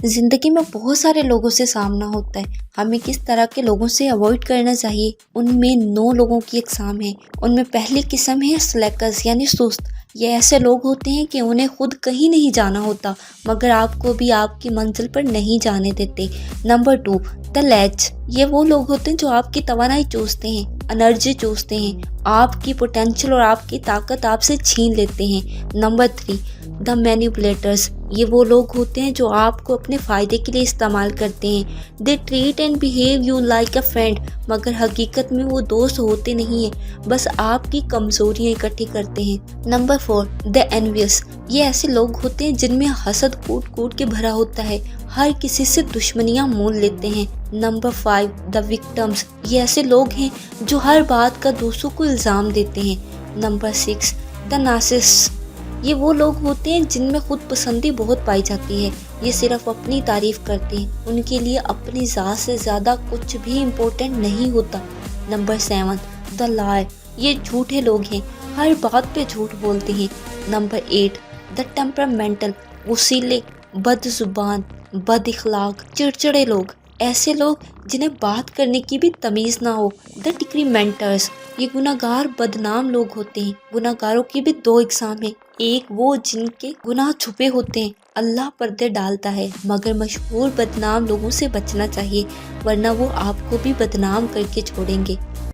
ज़िंदगी में बहुत सारे लोगों से सामना होता है। हमें किस तरह के लोगों से अवॉइड करना चाहिए, उनमें 9 लोगों की एग्जाम है। उनमें पहली किस्म है स्लैकर्स यानी सुस्त। ये ऐसे लोग होते हैं कि उन्हें खुद कहीं नहीं जाना होता मगर आपको भी आपकी मंजिल पर नहीं जाने देते। Number 2, the latch. ये वो लोग होते हैं जो आपकी तवानाई चूसते हैं, एनर्जी चूसते हैं, आपकी पोटेंशियल और आपकी ताकत आपसे छीन लेते हैं। Number 3, the manipulators. ये वो लोग होते हैं जो आपको अपने फ़ायदे के लिए इस्तेमाल करते हैं। They treat and behave you like a friend, मगर हकीकत में वो दोस्त होते नहीं हैं, बस आपकी कमज़ोरियाँ इकट्ठी करते हैं। Number 4, the envious. ये ऐसे लोग होते हैं जिनमें हसद कूट कूट के भरा होता है, हर किसी से दुश्मनियाँ मोल लेते हैं। Number 5, the victims. ये ऐसे लोग हैं जो हर बात का दूसरों को इल्ज़ाम देते हैं। Number 6, the narcissist. ये वो लोग होते हैं जिनमें खुद पसंदी बहुत पाई जाती है। ये सिर्फ अपनी तारीफ करते हैं, उनके लिए अपनी ज़ात से ज़्यादा कुछ भी इम्पोर्टेंट नहीं होता। Number 7, the liar. ये झूठे लोग हैं, हर बात पे झूठ बोलते हैं। Number 8, the temperamental. वसीले, बदजुबान, बद इखलाक, चिड़चिड़े लोग। ऐसे लोग जिन्हें बात करने की भी तमीज़ ना हो। द डिक्रीमेंटर्स। ये गुनाहगार बदनाम लोग होते हैं। गुनाहगारों की भी 2 इकसाम है। एक वो जिनके गुनाह छुपे होते हैं, अल्लाह पर्दे डालता है, मगर मशहूर बदनाम लोगों से बचना चाहिए वरना वो आपको भी बदनाम करके छोड़ेंगे।